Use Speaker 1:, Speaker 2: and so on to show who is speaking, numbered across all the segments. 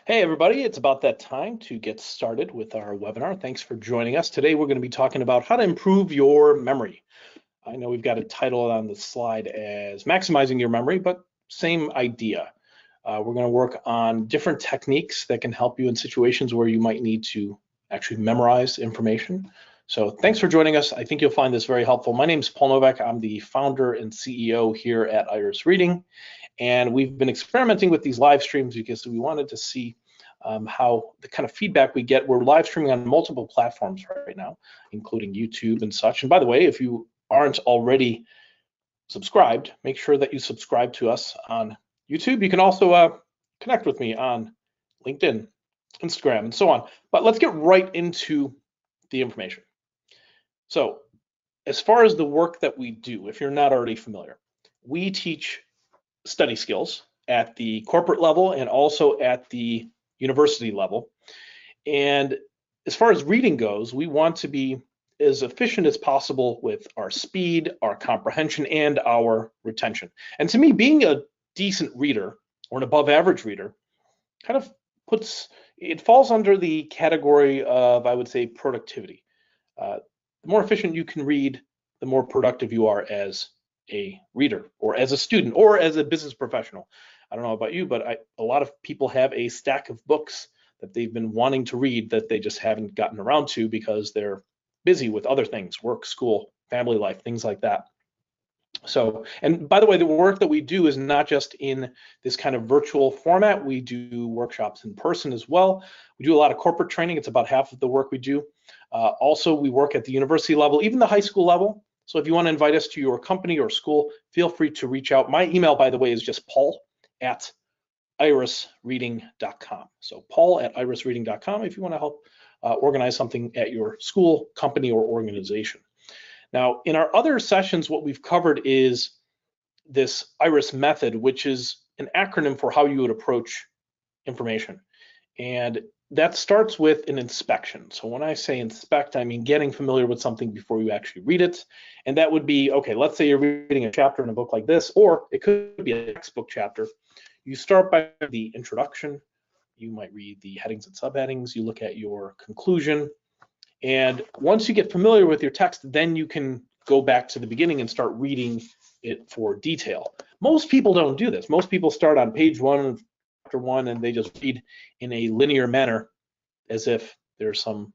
Speaker 1: Hey everybody, it's about that time to get started with our webinar. Thanks for joining us. Today we're going to be talking about how to improve your memory. I know we've got it titled on the slide as maximizing your memory, but same idea. We're going to work on different techniques that can help you in situations where you might need to actually memorize information. So thanks for joining us. I think you'll find this very helpful. My name is Paul Nowak. I'm the founder and CEO here at Iris Reading. And we've been experimenting with these live streams because we wanted to see how the kind of feedback we get. We're live streaming on multiple platforms right now, including YouTube and such. And by the way, if you aren't already subscribed, make sure that you subscribe to us on YouTube. You can also connect with me on LinkedIn, Instagram, and so on. But let's get right into the information. So as far as the work that we do, if you're not already familiar, we teach study skills at the corporate level and also at the university level. And as far as reading goes, we want to be as efficient as possible with our speed, our comprehension, and our retention. And to me, being a decent reader or an above average reader kind of falls under the category of, I would say, productivity. The more efficient you can read, the more productive you are as a reader or as a student or as a business professional. I don't know about you, but a lot of people have a stack of books that they've been wanting to read that they just haven't gotten around to because they're busy with other things, work, school, family life, things like that. So, and by the way, the work that we do is not just in this kind of virtual format. We do workshops in person as well. We do a lot of corporate training. It's about half of the work we do. Also, we work at the university level, even the high school level. So if you want to invite us to your company or school, feel free to reach out. My email, by the way, is just paul@irisreading.com. So paul@irisreading.com if you want to help organize something at your school, company, or organization. Now, in our other sessions, what we've covered is this IRIS method, which is an acronym for how you would approach information. And that starts with an inspection. So when I say inspect, I mean getting familiar with something before you actually read it. And that would be, okay, let's say you're reading a chapter in a book like this, or it could be a textbook chapter. You start by the introduction. You might read the headings and subheadings. You look at your conclusion. And once you get familiar with your text, then you can go back to the beginning and start reading it for detail. Most people don't do this. Most people start on page 1, chapter 1, and they just read in a linear manner as if there's some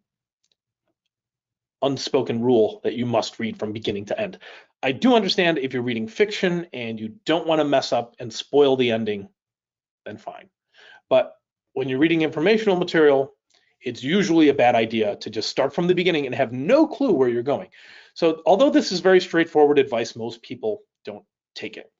Speaker 1: unspoken rule that you must read from beginning to end. I do understand if you're reading fiction and you don't want to mess up and spoil the ending, then fine. But when you're reading informational material, it's usually a bad idea to just start from the beginning and have no clue where you're going. So although this is very straightforward advice, most people don't take it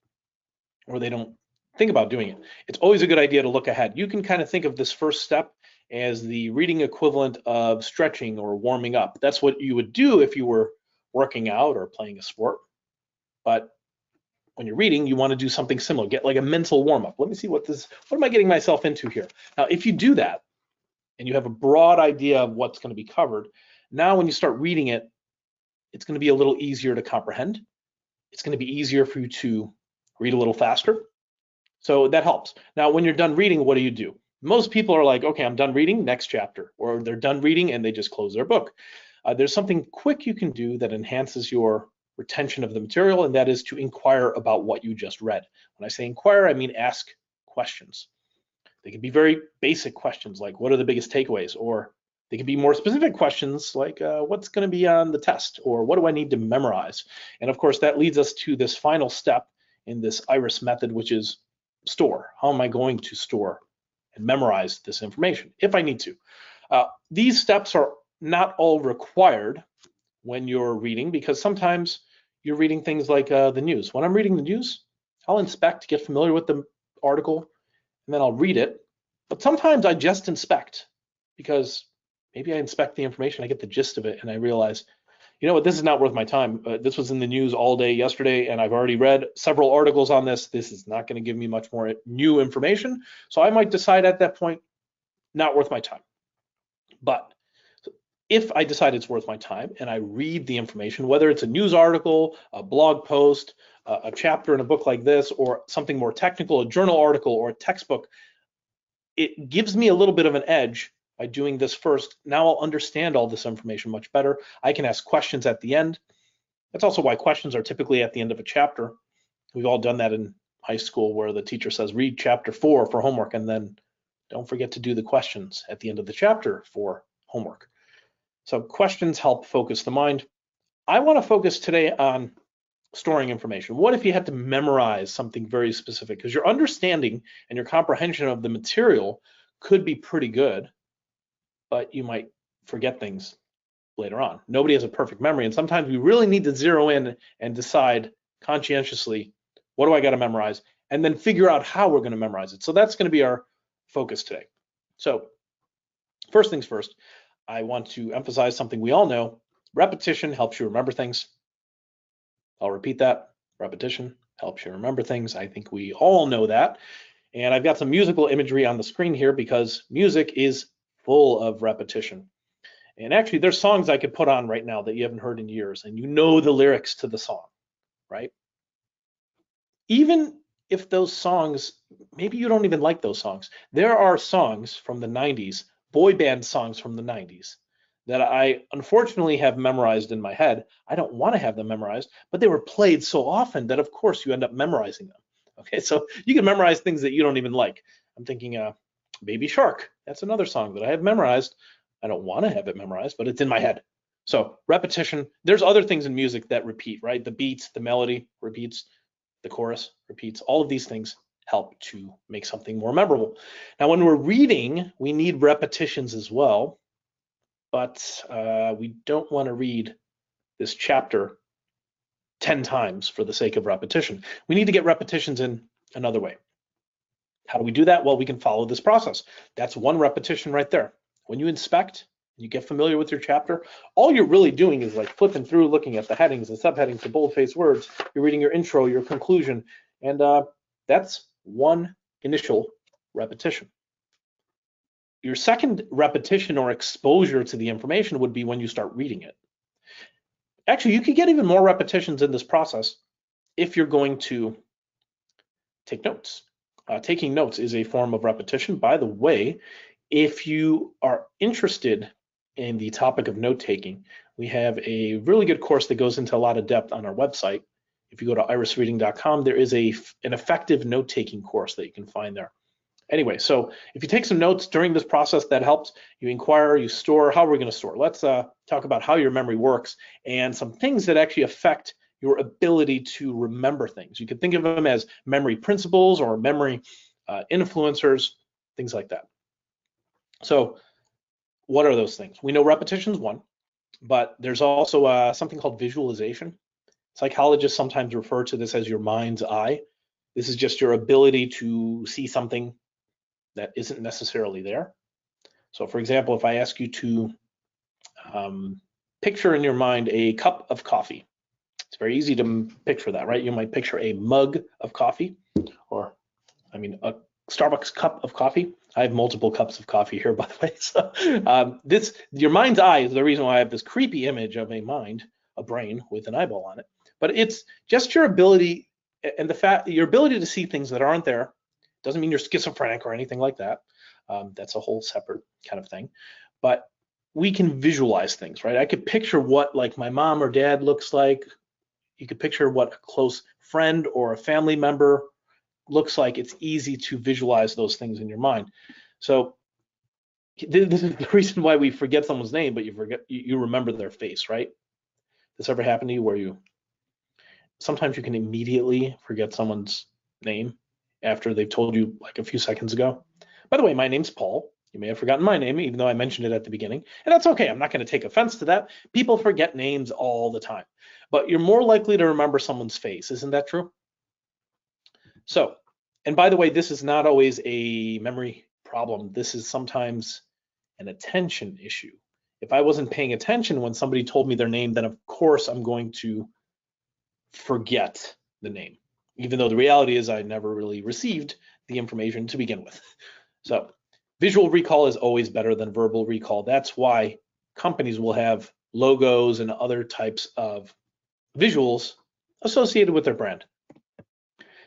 Speaker 1: or they don't think about doing it. It's always a good idea to look ahead. You can kind of think of this first step as the reading equivalent of stretching or warming up. That's what you would do if you were working out or playing a sport. But when you're reading, you want to do something similar, get like a mental warm up. Let me see what am I getting myself into here? Now, if you do that and you have a broad idea of what's going to be covered, now when you start reading it, it's going to be a little easier to comprehend. It's going to be easier for you to read a little faster. So that helps. Now, when you're done reading, what do? Most people are like, okay, I'm done reading, next chapter, or they're done reading and they just close their book. There's something quick you can do that enhances your retention of the material, and that is to inquire about what you just read. When I say inquire, I mean ask questions. They can be very basic questions like, what are the biggest takeaways? Or they can be more specific questions like, what's going to be on the test? Or what do I need to memorize? And of course, that leads us to this final step in this IRIS method, which is store. How am I going to store and memorize this information if I need to? These steps are not all required when you're reading, because sometimes you're reading things like the news. When I'm reading the news, I'll inspect, get familiar with the article, and then I'll read it. But sometimes I just inspect because maybe I inspect the information, I get the gist of it, and I realize, you know what, this is not worth my time. This was in the news all day yesterday, and I've already read several articles on this. This is not going to give me much more new information. So I might decide at that point, not worth my time. But if I decide it's worth my time and I read the information, whether it's a news article, a blog post, a chapter in a book like this, or something more technical, a journal article or a textbook, it gives me a little bit of an edge by doing this first. Now I'll understand all this information much better. I can ask questions at the end. That's also why questions are typically at the end of a chapter. We've all done that in high school where the teacher says, read chapter 4 for homework, and then don't forget to do the questions at the end of the chapter for homework. So questions help focus the mind. I want to focus today on storing information. What if you had to memorize something very specific? Because your understanding and your comprehension of the material could be pretty good, but you might forget things later on. Nobody has a perfect memory, and sometimes we really need to zero in and decide conscientiously, what do I got to memorize, and then figure out how we're going to memorize it. So that's going to be our focus today. So first things first, I want to emphasize something we all know. Repetition helps you remember things. I'll repeat that. Repetition helps you remember things. I think we all know that. And I've got some musical imagery on the screen here because music is full of repetition. And actually, there's songs I could put on right now that you haven't heard in years, and you know the lyrics to the song, right? Even if those songs, maybe you don't even like those songs. There are songs from the 90s, boy band songs from the 90s, that I unfortunately have memorized in my head. I don't want to have them memorized, but they were played so often that of course you end up memorizing them. Okay, so you can memorize things that you don't even like. I'm thinking Baby Shark. That's another song that I have memorized. I don't want to have it memorized, but it's in my head. So repetition, there's other things in music that repeat, right? The beats, the melody repeats, the chorus repeats. All of these things help to make something more memorable. Now, when we're reading, we need repetitions as well, but we don't want to read this chapter 10 times for the sake of repetition. We need to get repetitions in another way. How do we do that? Well, we can follow this process. That's one repetition right there. When you inspect, you get familiar with your chapter, all you're really doing is like flipping through, looking at the headings and subheadings, the boldface words. You're reading your intro, your conclusion, and that's one initial repetition. Your second repetition or exposure to the information would be when you start reading it. Actually, you could get even more repetitions in this process if you're going to take notes. Taking notes is a form of repetition. By the way, if you are interested in the topic of note-taking, we have a really good course that goes into a lot of depth on our website. If you go to irisreading.com, there is an effective note-taking course that you can find there. Anyway, so if you take some notes during this process, that helps. You inquire, you store. How are we going to store? Let's talk about how your memory works and some things that actually affect your ability to remember things. You could think of them as memory principles or memory influencers, things like that. So what are those things? We know repetition is one, but there's also something called visualization. Psychologists sometimes refer to this as your mind's eye. This is just your ability to see something that isn't necessarily there. So for example, if I ask you to picture in your mind a cup of coffee, it's very easy to picture that, right? You might picture a mug of coffee, or I mean a Starbucks cup of coffee. I have multiple cups of coffee here, by the way. So your mind's eye is the reason why I have this creepy image of a brain with an eyeball on it. But it's just your ability and your ability to see things that aren't there. Doesn't mean you're schizophrenic or anything like that. That's a whole separate kind of thing. But we can visualize things, right? I could picture what like my mom or dad looks like. You could picture what a close friend or a family member looks like. It's easy to visualize those things in your mind. So this is the reason why we forget someone's name, but you remember their face, right? This ever happened to you where sometimes you can immediately forget someone's name after they've told you like a few seconds ago? By the way, my name's Paul. You may have forgotten my name, even though I mentioned it at the beginning, and that's okay. I'm not going to take offense to that. People forget names all the time, but you're more likely to remember someone's face. Isn't that true? So, and by the way, this is not always a memory problem. This is sometimes an attention issue. If I wasn't paying attention when somebody told me their name, then of course I'm going to forget the name, even though the reality is I never really received the information to begin with. So visual recall is always better than verbal recall. That's why companies will have logos and other types of visuals associated with their brand.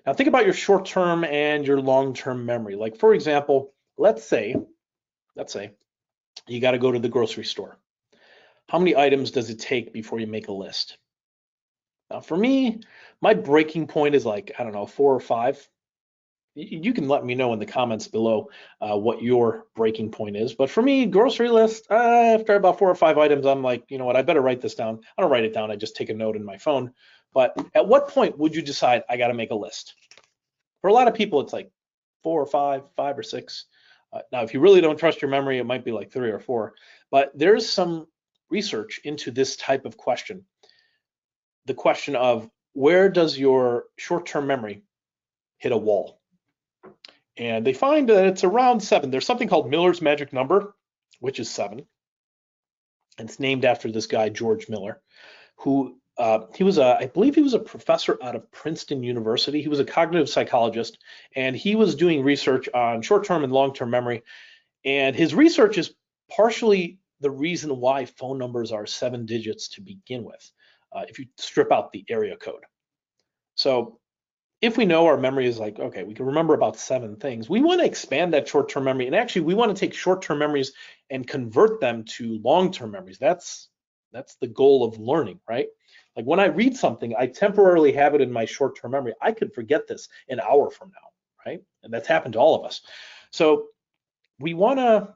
Speaker 1: Now think about your short-term and your long-term memory. Like for example, let's say you got to go to the grocery store. How many items does it take before you make a list? Now, for me, my breaking point is like, I don't know, 4 or 5. You can let me know in the comments below what your breaking point is. But for me, grocery list, after about 4 or 5 items, I'm like, you know what, I better write this down. I don't write it down, I just take a note in my phone. But at what point would you decide I got to make a list? For a lot of people, it's like 4 or 5, 5 or 6. Now, if you really don't trust your memory, it might be like 3 or 4. But there's some research into this type of question. The question of where does your short-term memory hit a wall? And they find that it's around 7. There's something called Miller's magic number, which is 7. And it's named after this guy, George Miller, who I believe he was a professor out of Princeton University. He was a cognitive psychologist, and he was doing research on short-term and long-term memory. And his research is partially the reason why phone numbers are 7 digits to begin with, if you strip out the area code. So if we know our memory is like, okay, we can remember about 7 things, we want to expand that short-term memory. And actually, we want to take short-term memories and convert them to long-term memories. That's the goal of learning, right? Like when I read something, I temporarily have it in my short-term memory. I could forget this an hour from now, right? And that's happened to all of us. So we want to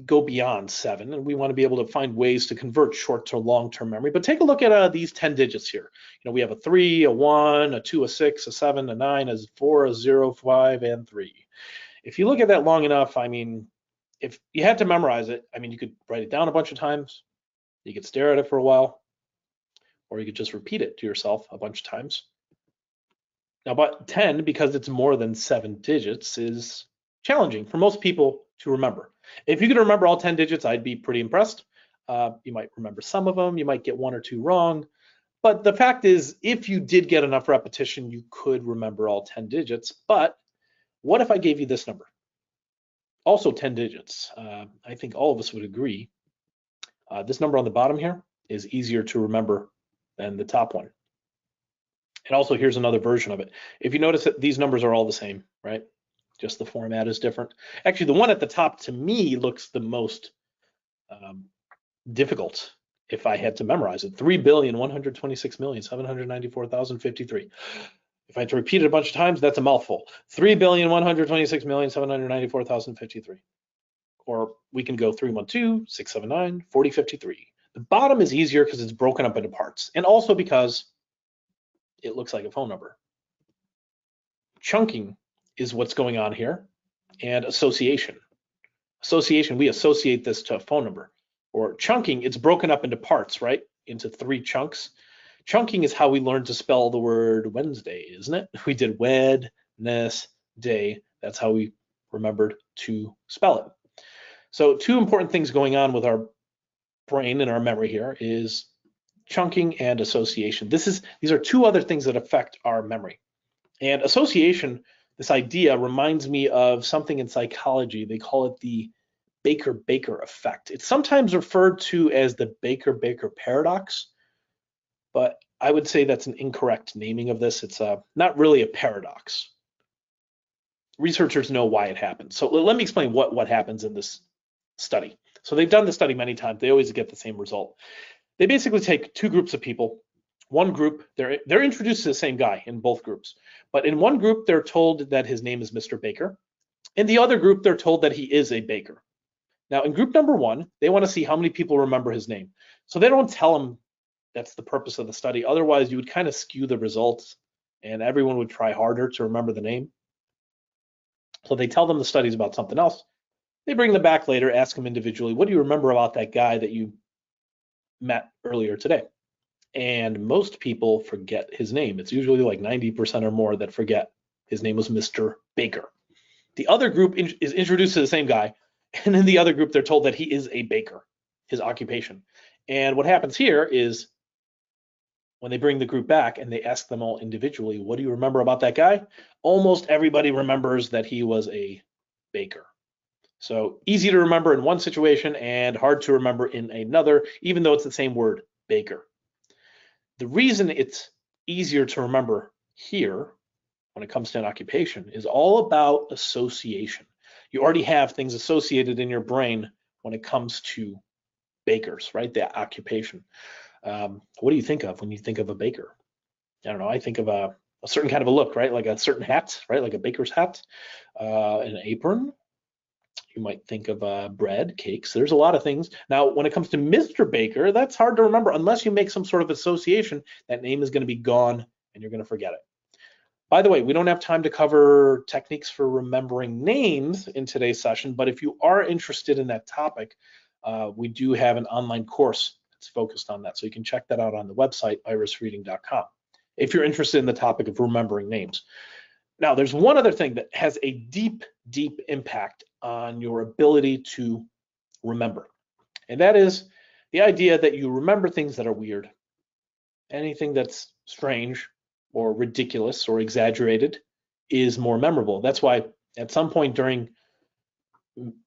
Speaker 1: go beyond 7, and we want to be able to find ways to convert short to long-term memory. But take a look at these 10 digits here. You know, we have a 3, a 1, a 2, a 6, a 7, a 9, a 4, a 0, 5, and 3. If you look at that long enough, I mean, if you had to memorize it, I mean, you could write it down a bunch of times, you could stare at it for a while, or you could just repeat it to yourself a bunch of times. Now, but 10, because it's more than 7 digits, is challenging for most people to remember. If you could remember all 10 digits, I'd be pretty impressed. You might remember some of them, you might get 1 or 2 wrong. But the fact is, if you did get enough repetition, you could remember all 10 digits. But what if I gave you this number? Also 10 digits. I think all of us would agree. This number on the bottom here is easier to remember than the top one. And also, here's another version of it. If you notice that these numbers are all the same, right? Just the format is different. Actually, the one at the top to me looks the most difficult if I had to memorize it. 3,126,794,053. If I had to repeat it a bunch of times, that's a mouthful. 3,126,794,053. Or we can go 312, 679, 4053. The bottom is easier because it's broken up into parts, and also because it looks like a phone number. Chunking is what's going on here, and association. Association, we associate this to a phone number. Or chunking, it's broken up into parts, right? Into 3 chunks. Chunking is how we learned to spell the word Wednesday, isn't it? We did Wednesday. That's how we remembered to spell it. So 2 important things going on with our brain and our memory here is chunking and association. These are 2 other things that affect our memory. And association, this idea reminds me of something in psychology. They call it the Baker-Baker effect. It's sometimes referred to as the Baker-Baker paradox, but I would say that's an incorrect naming of this. It's not really a paradox. Researchers know why it happens. So let me explain what happens in this study. So they've done the study many times. They always get the same result. They basically take 2 groups of people. One group, they're introduced to the same guy in both groups. But in one group, they're told that his name is Mr. Baker. In the other group, they're told that he is a baker. Now, in group number 1, they want to see how many people remember his name. So they don't tell him that's the purpose of the study. Otherwise, you would kind of skew the results, and everyone would try harder to remember the name. So they tell them the study's about something else. They bring them back later, ask them individually, what do you remember about that guy that you met earlier today? And most people forget his name. It's usually like 90% or more that forget his name was Mr. Baker. The other group is introduced to the same guy, and in the other group, they're told that he is a baker, his occupation. And what happens here is when they bring the group back and they ask them all individually, what do you remember about that guy? Almost everybody remembers that he was a baker. So easy to remember in one situation and hard to remember in another, even though it's the same word, baker. The reason it's easier to remember here when it comes to an occupation is all about association. you already have things associated in your brain when it comes to bakers, right? The occupation. What do you think of when you think of a baker? I don't know. I think of a certain kind of a look, right? Like a certain hat, right? Like a baker's hat, an apron. You might think of bread, cakes. There's a lot of things. Now, when it comes to Mr. Baker, that's hard to remember unless you make some sort of association. That name is going to be gone and you're going to forget it. By the way, we don't have time to cover techniques for remembering names in today's session, but if you are interested in that topic, we do have an online course that's focused on that. So you can check that out on the website, irisreading.com, if you're interested in the topic of remembering names. Now, there's one other thing that has a deep, deep impact on your ability to remember, and that is the idea that you remember things that are weird. Anything that's strange or ridiculous or exaggerated is more memorable. That's why at some point during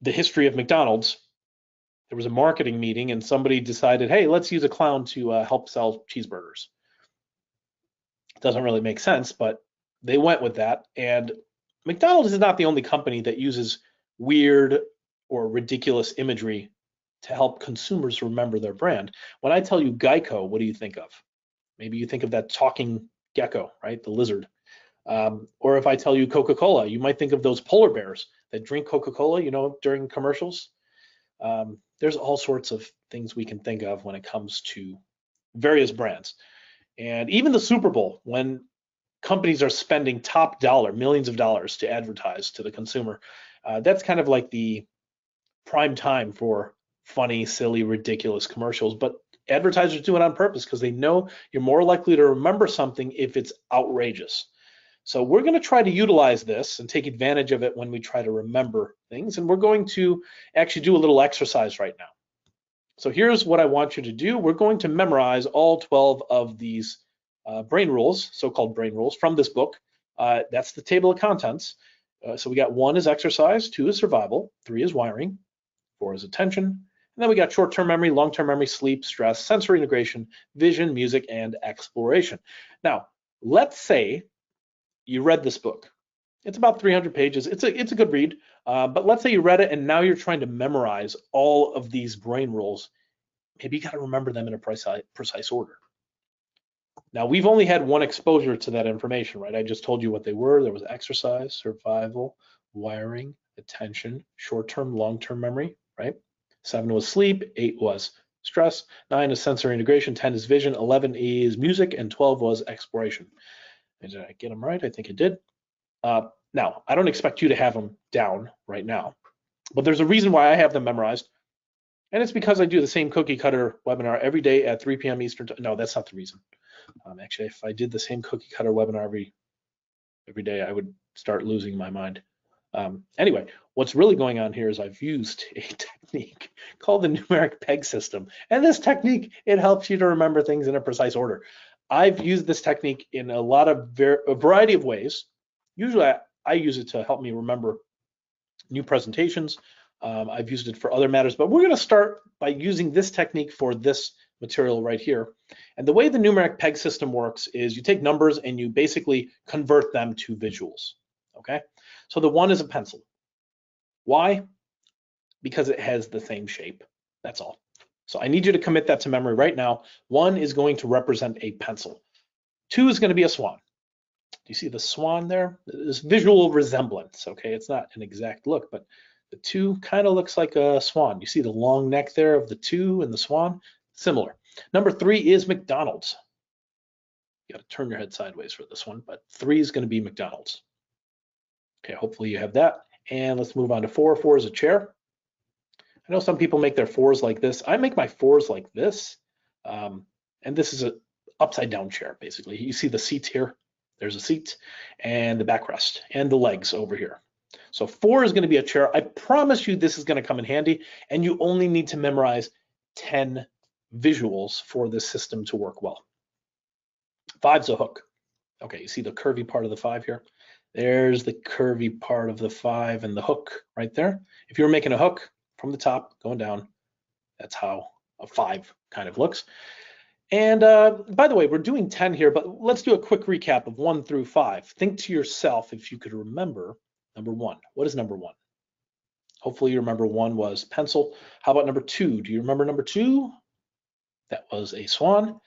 Speaker 1: the history of McDonald's, there was a marketing meeting and somebody decided, hey, let's use a clown to help sell cheeseburgers. It doesn't really make sense, but they went with that. And McDonald's is not the only company that uses weird or ridiculous imagery to help consumers remember their brand. When I tell you Geico, what do you think of? Maybe you think of that talking gecko, right? The lizard. Or if I tell you Coca-Cola, you might think of those polar bears that drink Coca-Cola, you know, during commercials. There's all sorts of things we can think of when it comes to various brands. And even the Super Bowl, when companies are spending top dollar, millions of dollars to advertise to the consumer, that's kind of like the prime time for funny, silly, ridiculous commercials. But advertisers do it on purpose because they know you're more likely to remember something if it's outrageous. So we're going to try to utilize this and take advantage of it when we try to remember things. And we're going to actually do a little exercise right now. So here's what I want you to do. We're going to memorize all 12 of these brain rules, so-called brain rules, from this book. That's the table of contents. So we got 1 is exercise, 2 is survival, 3 is wiring, 4 is attention, and then we got short-term memory, long-term memory, sleep, stress, sensory integration, vision, music, and exploration. Now, let's say you read this book. It's about 300 pages. It's a good read, but let's say you read it and now you're trying to memorize all of these brain rules. Maybe you got to remember them in a precise order. Now, we've only had one exposure to that information, right? I just told you what they were. There was exercise, survival, wiring, attention, short-term, long-term memory, right? 7 was sleep, 8 was stress, 9 is sensory integration, 10 is vision, 11 is music, and 12 was exploration. Did I get them right? I think I did. Now, I don't expect you to have them down right now, but there's a reason why I have them memorized, and it's because I do the same cookie cutter webinar every day at 3 p.m. Eastern time. No, that's not the reason. Actually, if I did the same cookie cutter webinar every day, I would start losing my mind. Anyway, what's really going on here is I've used a technique called the numeric peg system. And this technique, it helps you to remember things in a precise order. I've used this technique in a variety of ways. Usually I use it to help me remember new presentations. I've used it for other matters, but we're going to start by using this technique for this material right here. And the way the numeric peg system works is you take numbers and you basically convert them to visuals, okay? So the 1 is a pencil. Why? Because it has the same shape, that's all. So I need you to commit that to memory right now. 1 is going to represent a pencil. 2 is going to be a swan. Do you see the swan there? This visual resemblance, okay? It's not an exact look, but the 2 kind of looks like a swan. You see the long neck there of the 2 and the swan? Similar. Number 3 is McDonald's. You got to turn your head sideways for this one, but 3 is going to be McDonald's. Okay, hopefully you have that. And let's move on to 4. 4 is a chair. I know some people make their 4s like this. I make my 4s like this. And this is an upside down chair, basically. You see the seat here. There's a seat and the backrest and the legs over here. So 4 is going to be a chair. I promise you this is going to come in handy, and you only need to memorize 10 visuals for this system to work well. 5's a hook. Okay, you see the curvy part of the 5 here? There's the curvy part of the 5 and the hook right there. If you were making a hook from the top going down, that's how a 5 kind of looks. And by the way, we're doing 10 here, but let's do a quick recap of 1 through 5. Think to yourself if you could remember number 1. What is number 1? Hopefully you remember 1 was pencil. How about number 2? Do you remember number 2? That was a swan.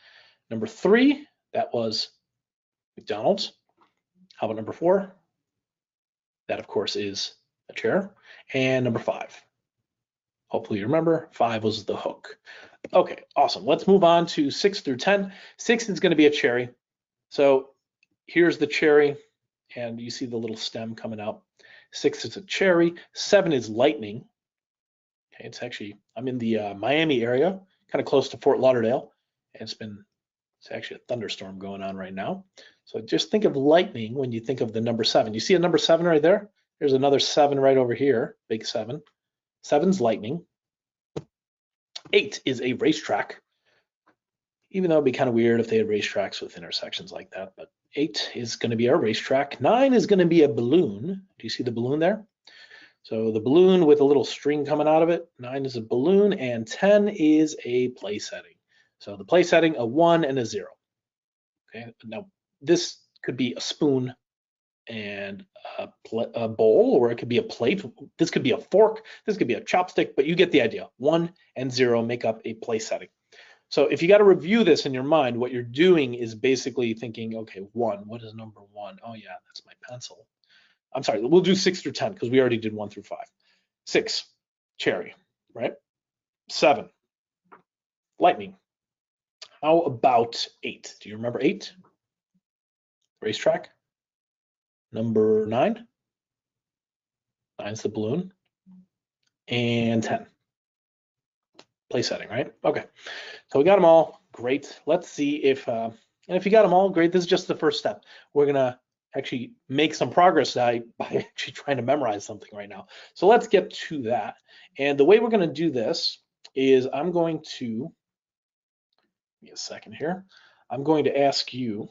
Speaker 1: Number 3, that was McDonald's. How about number 4? That, of course, is a chair. And number 5. Hopefully you remember, 5 was the hook. Okay, awesome. Let's move on to 6 through 10. 6 is going to be a cherry. So here's the cherry, and you see the little stem coming out. 6 is a cherry. 7 is lightning. Okay, it's actually, I'm in the Miami area, kind of close to Fort Lauderdale. And it's actually a thunderstorm going on right now. So just think of lightning when you think of the number 7. You see a number 7 right there? There's another 7 right over here, big 7. 7's lightning. 8 is a racetrack, even though it'd be kind of weird if they had racetracks with intersections like that, but 8 is going to be our racetrack. 9 is going to be a balloon. Do you see the balloon there? So the balloon with a little string coming out of it, 9 is a balloon, and 10 is a place setting. So the place setting, a 1 and a 0. Okay, now this could be a spoon and a bowl, or it could be a plate. This could be a fork, this could be a chopstick, but you get the idea. 1 and 0 make up a place setting. So if you got to review this in your mind, what you're doing is basically thinking, okay, 1, what is number 1? Oh yeah, that's my pencil. I'm sorry, we'll do 6 through 10 because we already did 1 through 5. 6, cherry, right? 7, lightning. How about 8? Do you remember 8? Racetrack. Number 9. 9's the balloon. And 10. Place setting, right? Okay. So we got them all. Great. Let's see if, and if you got them all, great. This is just the first step. We're going to actually make some progress by actually trying to memorize something right now. So let's get to that. And the way we're going to do this is I'm going to, give me a second here. I'm going to ask you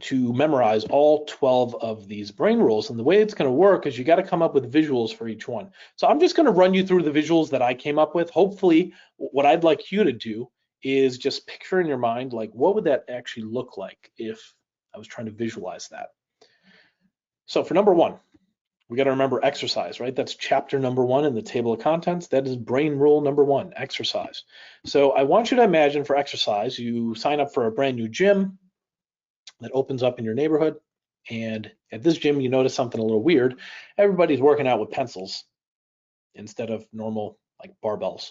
Speaker 1: to memorize all 12 of these brain rules. And the way it's going to work is you got to come up with visuals for each one. So I'm just going to run you through the visuals that I came up with. Hopefully, what I'd like you to do is just picture in your mind, like, what would that actually look like if I was trying to visualize that? So for number 1, we got to remember exercise, right? That's chapter number 1 in the table of contents. That is brain rule number 1, exercise. So I want you to imagine for exercise, you sign up for a brand new gym that opens up in your neighborhood. And at this gym, you notice something a little weird. Everybody's working out with pencils instead of normal like barbells.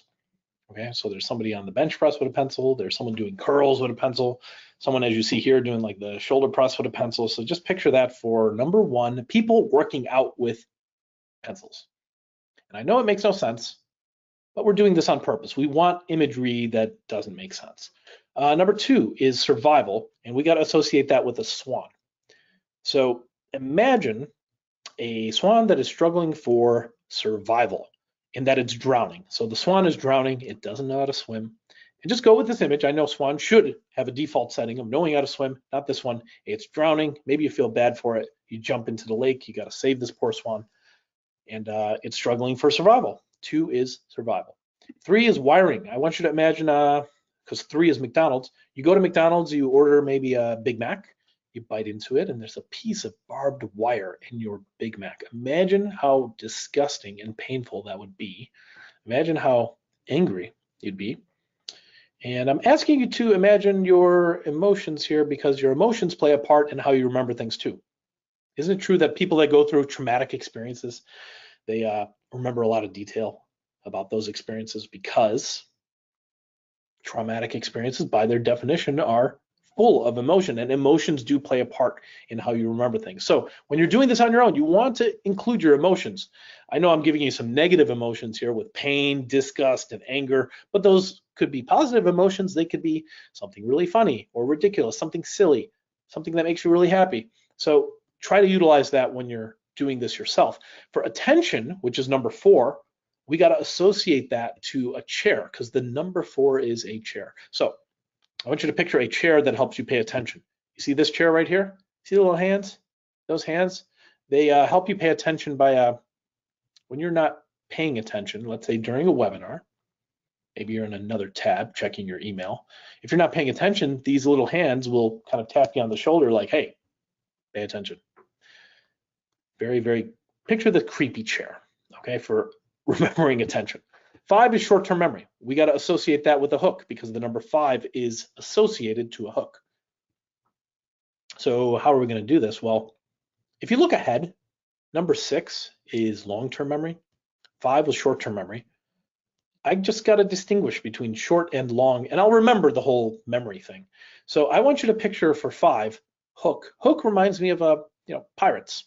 Speaker 1: Okay, so there's somebody on the bench press with a pencil. There's someone doing curls with a pencil. Someone, as you see here, doing like the shoulder press with a pencil. So just picture that for number 1, people working out with pencils. And I know it makes no sense, but we're doing this on purpose. We want imagery that doesn't make sense. Number 2 is survival, and we got to associate that with a swan. So imagine a swan that is struggling for survival in that it's drowning. So the swan is drowning, it doesn't know how to swim. And just go with this image. I know swan should have a default setting of knowing how to swim, not this one. It's drowning, maybe you feel bad for it. You jump into the lake, you got to save this poor swan. And it's struggling for survival. 2 is survival. 3 is wiring. I want you to imagine, because 3 is McDonald's. You go to McDonald's, you order maybe a Big Mac, you bite into it, and there's a piece of barbed wire in your Big Mac. Imagine how disgusting and painful that would be. Imagine how angry you'd be. And I'm asking you to imagine your emotions here because your emotions play a part in how you remember things too. Isn't it true that people that go through traumatic experiences, they remember a lot of detail about those experiences because traumatic experiences, by their definition, are full of emotion, and emotions do play a part in how you remember things. So when you're doing this on your own, you want to include your emotions. I know I'm giving you some negative emotions here with pain, disgust, and anger, but those could be positive emotions. They could be something really funny or ridiculous, something silly, something that makes you really happy. So try to utilize that when you're doing this yourself. For attention, which is number 4, we got to associate that to a chair because the number 4 is a chair. So I want you to picture a chair that helps you pay attention. You see this chair right here? See the little hands? Those hands, they help you pay attention by when you're not paying attention, let's say during a webinar, maybe you're in another tab checking your email. If you're not paying attention, these little hands will kind of tap you on the shoulder like, hey, pay attention. Very, very, picture the creepy chair. okay, for remembering attention. 5 is short-term memory. We got to associate that with a hook because the number 5 is associated to a hook. So how are we going to do this? Well, if you look ahead, number 6 is long-term memory. 5 was short-term memory. I just got to distinguish between short and long, and I'll remember the whole memory thing. So I want you to picture for 5, hook. Hook reminds me of pirates.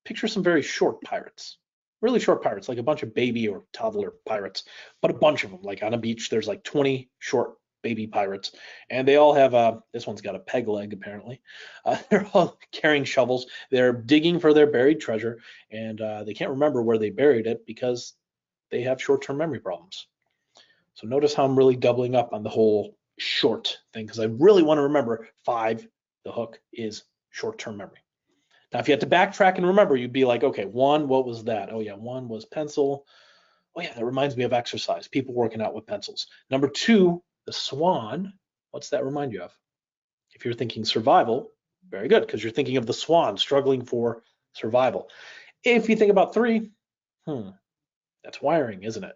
Speaker 1: Picture some very short pirates, really short pirates, like a bunch of baby or toddler pirates, but a bunch of them. Like on a beach, there's like 20 short baby pirates, and they all have this one's got a peg leg apparently. They're all carrying shovels. They're digging for their buried treasure, and they can't remember where they buried it because they have short-term memory problems. So notice how I'm really doubling up on the whole short thing because I really want to remember 5, the hook, is short-term memory. Now, if you had to backtrack and remember, you'd be like, okay, 1, what was that? Oh yeah, 1 was pencil. Oh yeah, that reminds me of exercise, people working out with pencils. Number 2, the swan, what's that remind you of? If you're thinking survival, very good, because you're thinking of the swan struggling for survival. If you think about 3, that's wiring, isn't it?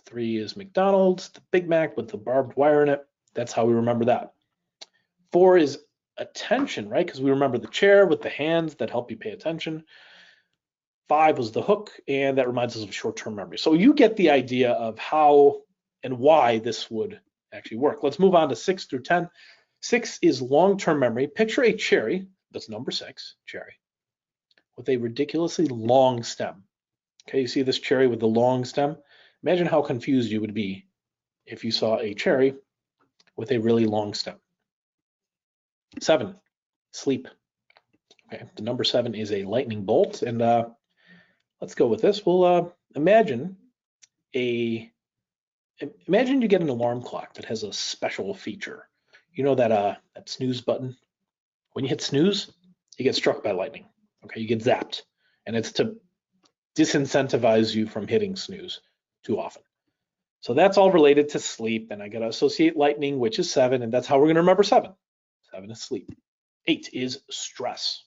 Speaker 1: 3 is McDonald's, the Big Mac with the barbed wire in it. That's how we remember that. 4 is attention, right? Because we remember the chair with the hands that help you pay attention. 5 was the hook, and that reminds us of short-term memory. So you get the idea of how and why this would actually work. Let's move on to 6 through 10. 6 is long-term memory. Picture a cherry, that's number 6, cherry, with a ridiculously long stem. Okay, you see this cherry with the long stem? Imagine how confused you would be if you saw a cherry with a really long stem. 7, sleep. Okay, the number 7 is a lightning bolt, and let's go with this. We'll imagine you get an alarm clock that has a special feature. You know that snooze button? When you hit snooze, you get struck by lightning. Okay, you get zapped, and it's to disincentivize you from hitting snooze too often. So that's all related to sleep, and I got to associate lightning, which is 7, and that's how we're going to remember 7. 7 is sleep. 8 is stress.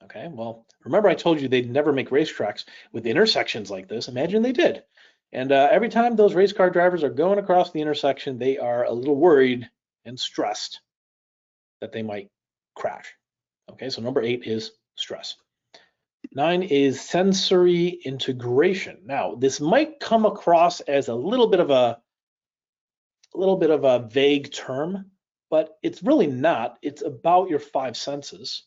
Speaker 1: Okay, well, remember I told you they'd never make racetracks with intersections like this. Imagine they did. And every time those race car drivers are going across the intersection, they are a little worried and stressed that they might crash. Okay, so number 8 is stress. 9 is sensory integration. Now, this might come across as a little bit of a vague term, but it's really not. It's about your 5 senses.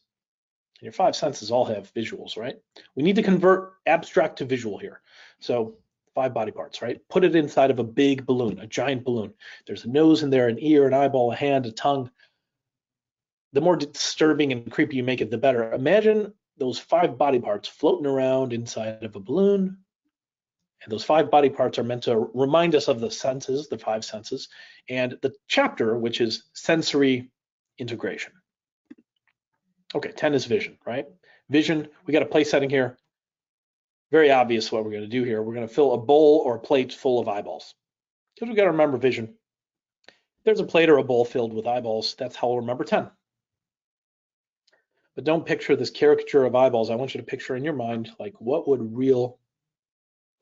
Speaker 1: And your 5 senses all have visuals, right? We need to convert abstract to visual here. So 5 body parts, right? Put it inside of a big balloon, a giant balloon. There's a nose in there, an ear, an eyeball, a hand, a tongue. The more disturbing and creepy you make it, the better. Imagine those 5 body parts floating around inside of a balloon. And those 5 body parts are meant to remind us of the senses, the 5 senses, and the chapter, which is sensory integration. Okay, 10 is vision, right? Vision, we got a place setting here. Very obvious what we're going to do here. We're going to fill a bowl or a plate full of eyeballs. Because we got to remember vision. There's a plate or a bowl filled with eyeballs. That's how we'll remember 10. But don't picture this caricature of eyeballs. I want you to picture in your mind, like, what would real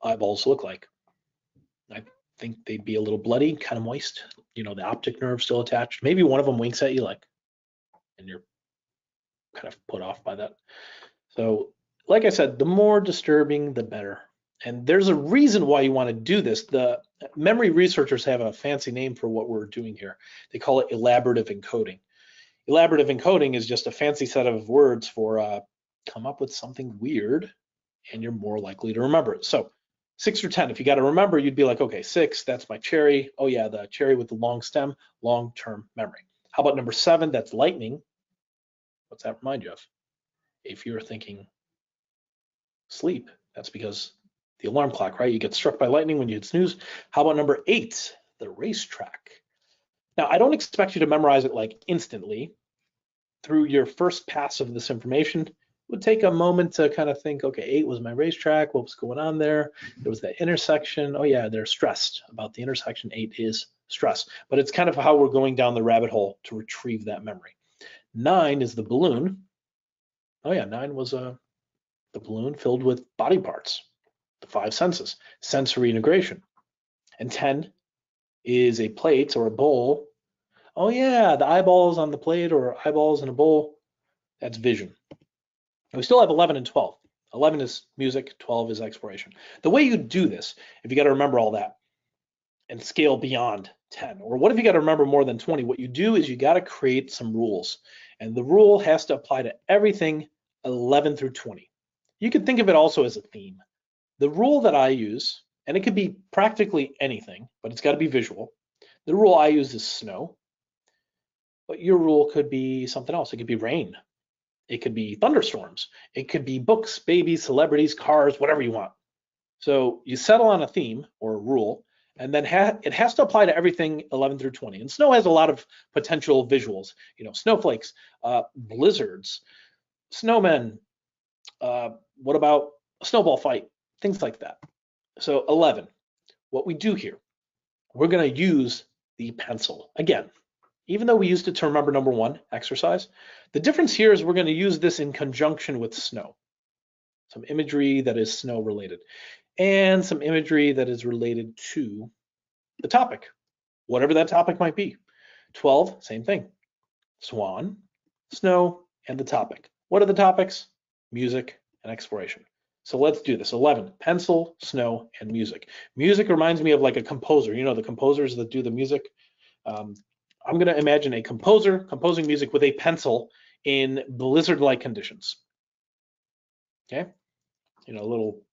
Speaker 1: eyeballs look like? I think they'd be a little bloody, kind of moist. You know, the optic nerve still attached. Maybe one of them winks at you, and you're kind of put off by that. So, like I said, the more disturbing, the better. And there's a reason why you want to do this. The memory researchers have a fancy name for what we're doing here. They call it elaborative encoding. Elaborative encoding is just a fancy set of words for come up with something weird, and you're more likely to remember it. So 6 or 10, if you got to remember, you'd be like, okay, 6, that's my cherry. Oh yeah, the cherry with the long stem, long-term memory. How about number 7, that's lightning. What's that remind you of? If you're thinking sleep, that's because the alarm clock, right? You get struck by lightning when you hit snooze. How about number 8, the racetrack? Now, I don't expect you to memorize it like instantly. Through your first pass of this information, it would take a moment to kind of think, okay, 8 was my racetrack. What was going on there? There was that intersection. Oh yeah, they're stressed about the intersection. 8 is stress. But it's kind of how we're going down the rabbit hole to retrieve that memory. 9 is the balloon. Oh yeah, 9 was the balloon filled with body parts, the 5 senses, sensory integration. And 10 is a plate or a bowl. Oh yeah, the eyeballs on the plate or eyeballs in a bowl, that's vision. And we still have 11 and 12. 11 is music, 12 is exploration. The way you do this, if you got to remember all that and scale beyond 10, or what if you got to remember more than 20, what you do is you got to create some rules. And the rule has to apply to everything 11 through 20. You could think of it also as a theme. The rule that I use, and it could be practically anything, but it's got to be visual. The rule I use is snow, but your rule could be something else. It could be rain. It could be thunderstorms. It could be books, babies, celebrities, cars, whatever you want. So you settle on a theme or a rule, and then it has to apply to everything 11 through 20. And snow has a lot of potential visuals, snowflakes, blizzards, snowmen, what about a snowball fight, things like that. So 11, what we do here, we're going to use the pencil. Again, even though we used it to remember number 1, exercise, the difference here is we're going to use this in conjunction with snow. Some imagery that is snow related and some imagery that is related to the topic, whatever that topic might be. 12, same thing. Swan, snow, and the topic. What are the topics? Music and exploration. So let's do this. 11, pencil, snow, and music. Music reminds me of like a composer. The composers that do the music. I'm going to imagine a composer composing music with a pencil in blizzard-like conditions. Okay, a little,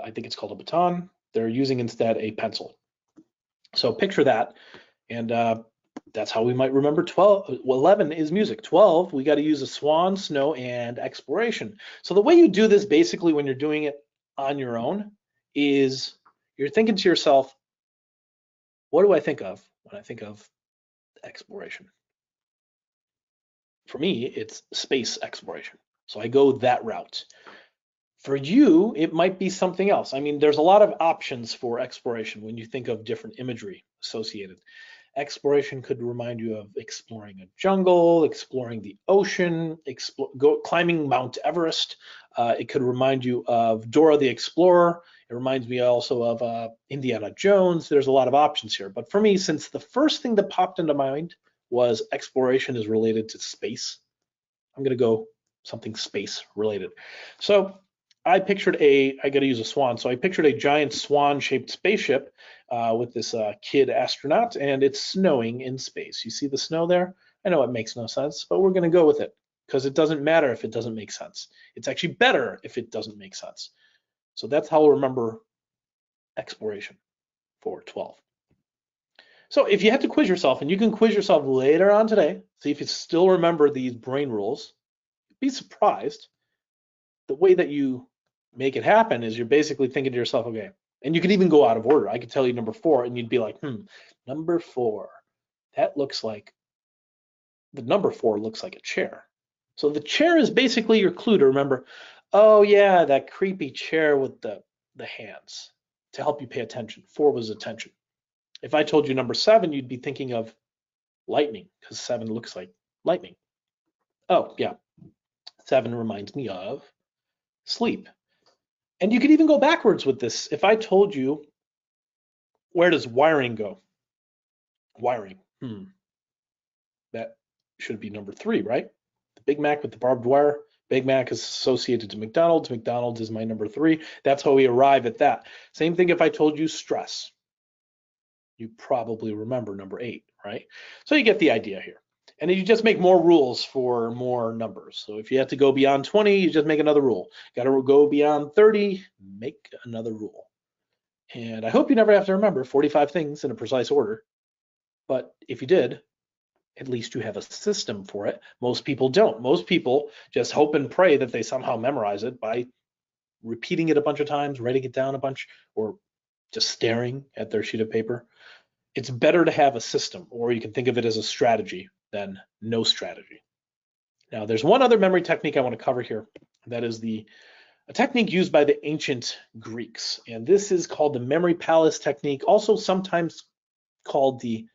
Speaker 1: I think it's called a baton. They're using instead a pencil. So picture that, and that's how we might remember 12. 11 is music. 12, we got to use a swan, snow, and exploration. So the way you do this basically when you're doing it on your own is you're thinking to yourself, what do I think of when I think of exploration? For me, it's space exploration. So I go that route. For you, it might be something else. I mean, there's a lot of options for exploration when you think of different imagery associated. Exploration could remind you of exploring a jungle, exploring the ocean, climbing Mount Everest. It could remind you of Dora the Explorer. It reminds me also of Indiana Jones. There's a lot of options here. But for me, since the first thing that popped into mind was exploration is related to space, I'm going to go something space related. So I pictured I got to use a swan. So I pictured a giant swan-shaped spaceship with this kid astronaut, and it's snowing in space. You see the snow there? I know it makes no sense, but we're going to go with it because it doesn't matter if it doesn't make sense. It's actually better if it doesn't make sense. So that's how we'll remember exploration for 12. So if you had to quiz yourself, and you can quiz yourself later on today, see if you still remember these brain rules, be surprised. The way that you make it happen is you're basically thinking to yourself, okay, and you could even go out of order. I could tell you number 4, and you'd be like, number 4, that looks like, the number 4 looks like a chair. So the chair is basically your clue to remember, oh yeah, that creepy chair with the hands to help you pay attention. 4 was attention. If I told you number 7, you'd be thinking of lightning because 7 looks like lightning. Oh yeah, 7 reminds me of sleep. And you could even go backwards with this. If I told you, where does wiring go? Wiring. That should be number 3, right? The Big Mac with the barbed wire. Big Mac is associated to McDonald's. McDonald's is my number 3. That's how we arrive at that. Same thing if I told you stress. You probably remember number 8, right? So you get the idea here. And you just make more rules for more numbers. So if you have to go beyond 20, you just make another rule. Got to go beyond 30, make another rule. And I hope you never have to remember 45 things in a precise order. But if you did, at least you have a system for it. Most people don't. Most people just hope and pray that they somehow memorize it by repeating it a bunch of times, writing it down a bunch, or just staring at their sheet of paper. It's better to have a system, or you can think of it as a strategy than no strategy. Now, there's one other memory technique I want to cover here. That is a technique used by the ancient Greeks. And this is called the memory palace technique, also sometimes called the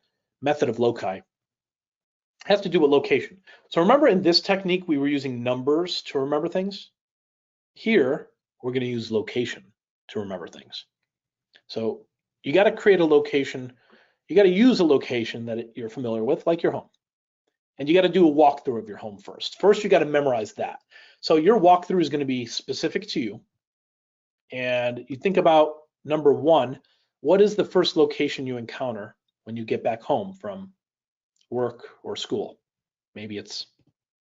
Speaker 1: method of loci. It has to do with location. So remember in this technique, we were using numbers to remember things. Here, we're going to use location to remember things. So you got to create a location. You got to use a location that you're familiar with, like your home. And you got to do a walkthrough of your home first. First, you got to memorize that. So your walkthrough is going to be specific to you. And you think about number one, what is the first location you encounter when you get back home from work or school? Maybe it's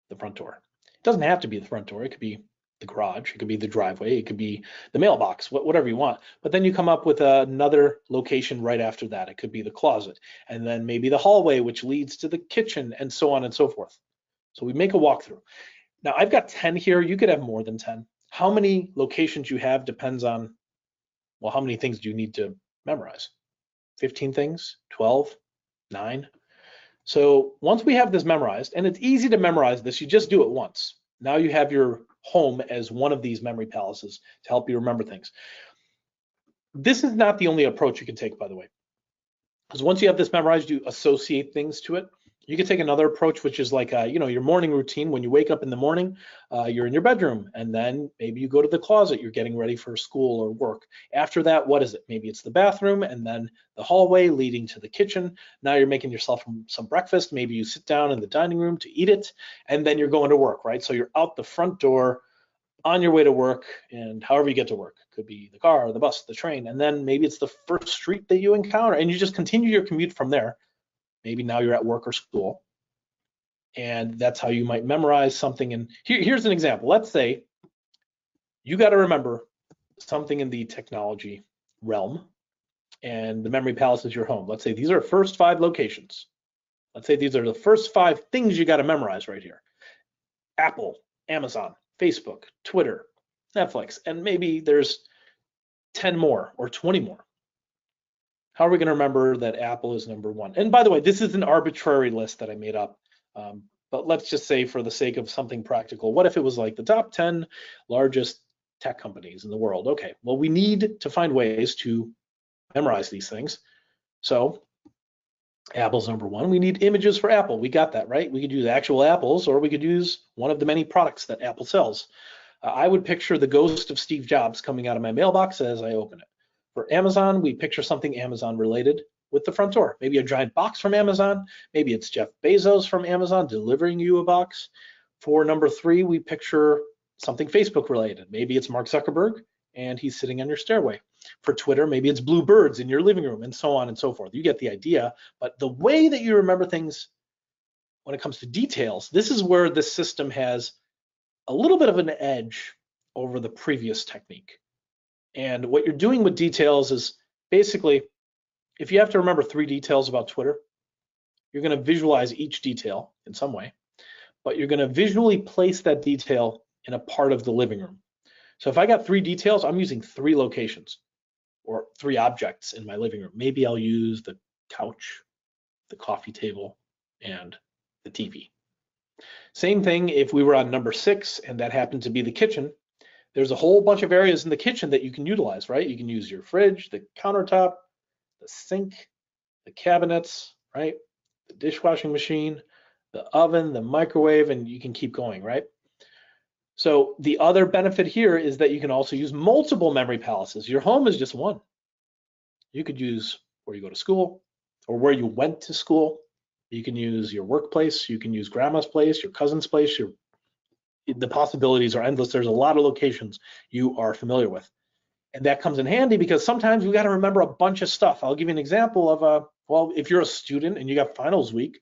Speaker 1: the front door. It doesn't have to be the front door. It could be the garage. It could be the driveway. It could be the mailbox, whatever you want. But then you come up with another location right after that. It could be the closet, and then maybe the hallway, which leads to the kitchen, and so on and so forth. So we make a walkthrough. Now I've got 10 here. You could have more than 10. How many locations you have depends on, well, how many things do you need to memorize? 15 things, 12, 9. So once we have this memorized, and it's easy to memorize this, you just do it once. Now you have your home as one of these memory palaces to help you remember things. This is not the only approach you can take, by the way, because once you have this memorized, you associate things to it. You can take another approach, which is like, your morning routine. When you wake up in the morning, you're in your bedroom, and then maybe you go to the closet. You're getting ready for school or work. After that, what is it? Maybe it's the bathroom, and then the hallway leading to the kitchen. Now you're making yourself some breakfast. Maybe you sit down in the dining room to eat it, and then you're going to work, right? So you're out the front door on your way to work, and however you get to work. Could be the car, the bus, the train, and then maybe it's the first street that you encounter, and you just continue your commute from there. Maybe now you're at work or school, and that's how you might memorize something. And here's an example. Let's say you got to remember something in the technology realm, and the memory palace is your home. Let's say these are first 5 locations. Let's say these are the first 5 things you got to memorize right here. Apple, Amazon, Facebook, Twitter, Netflix, and maybe there's 10 more or 20 more. How are we going to remember that Apple is number 1? And by the way, this is an arbitrary list that I made up, but let's just say for the sake of something practical, what if it was like the top 10 largest tech companies in the world? Okay, well, we need to find ways to memorize these things. So Apple's number 1. We need images for Apple. We got that, right? We could use actual apples, or we could use one of the many products that Apple sells. I would picture the ghost of Steve Jobs coming out of my mailbox as I open it. For Amazon, we picture something Amazon related with the front door. Maybe a giant box from Amazon. Maybe it's Jeff Bezos from Amazon delivering you a box. For number 3, we picture something Facebook related. Maybe it's Mark Zuckerberg and he's sitting on your stairway. For Twitter, maybe it's blue birds in your living room, and so on and so forth. You get the idea. But the way that you remember things when it comes to details, this is where the system has a little bit of an edge over the previous technique. And what you're doing with details is basically, if you have to remember 3 details about Twitter, you're going to visualize each detail in some way, but you're going to visually place that detail in a part of the living room. So if I got 3 details, I'm using 3 locations or 3 objects in my living room. Maybe I'll use the couch, the coffee table, and the TV. Same thing if we were on number 6 and that happened to be the kitchen. There's a whole bunch of areas in the kitchen that you can utilize, right? You can use your fridge, the countertop, the sink, the cabinets, right? The dishwashing machine, the oven, the microwave, and you can keep going, right? So the other benefit here is that you can also use multiple memory palaces. Your home is just one. You could use where you go to school or where you went to school. You can use your workplace. You can use grandma's place, your cousin's place. The possibilities are endless. There's a lot of locations you are familiar with. And that comes in handy because sometimes we got to remember a bunch of stuff. I'll give you an example of, well, if you're a student and you got finals week,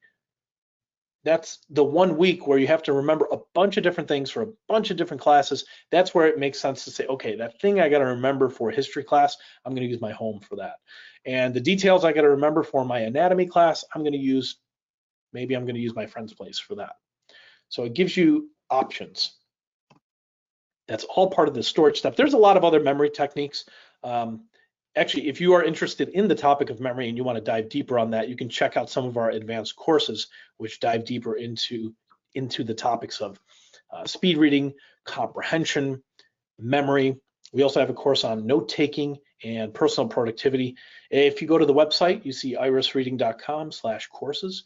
Speaker 1: that's the 1 week where you have to remember a bunch of different things for a bunch of different classes. That's where it makes sense to say, okay, that thing I got to remember for history class, I'm going to use my home for that. And the details I got to remember for my anatomy class, maybe I'm going to use my friend's place for that. So it gives you options. That's all part of the storage stuff. There's a lot of other memory techniques. Actually, if you are interested in the topic of memory and you want to dive deeper on that, you can check out some of our advanced courses, which dive deeper into the topics of speed reading, comprehension, memory. We also have a course on note-taking and personal productivity. If you go to the website, you see irisreading.com/courses.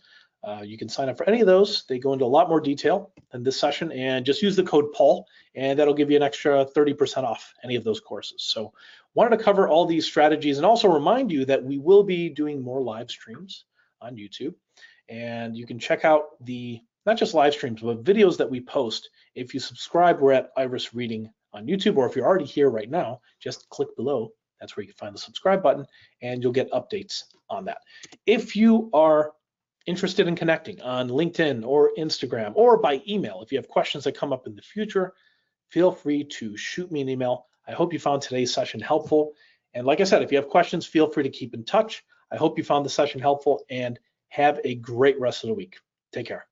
Speaker 1: You can sign up for any of those. They go into a lot more detail than this session, and just use the code Paul, and that'll give you an extra 30% off any of those courses. So wanted to cover all these strategies and also remind you that we will be doing more live streams on YouTube, and you can check out the not just live streams, but videos that we post. If you subscribe, we're at Iris Reading on YouTube, or if you're already here right now, just click below. That's where you can find the subscribe button, and you'll get updates on that. If you are interested in connecting on LinkedIn or Instagram or by email, if you have questions that come up in the future, feel free to shoot me an email. I hope you found today's session helpful. And like I said, if you have questions, feel free to keep in touch. I hope you found the session helpful, and have a great rest of the week. Take care.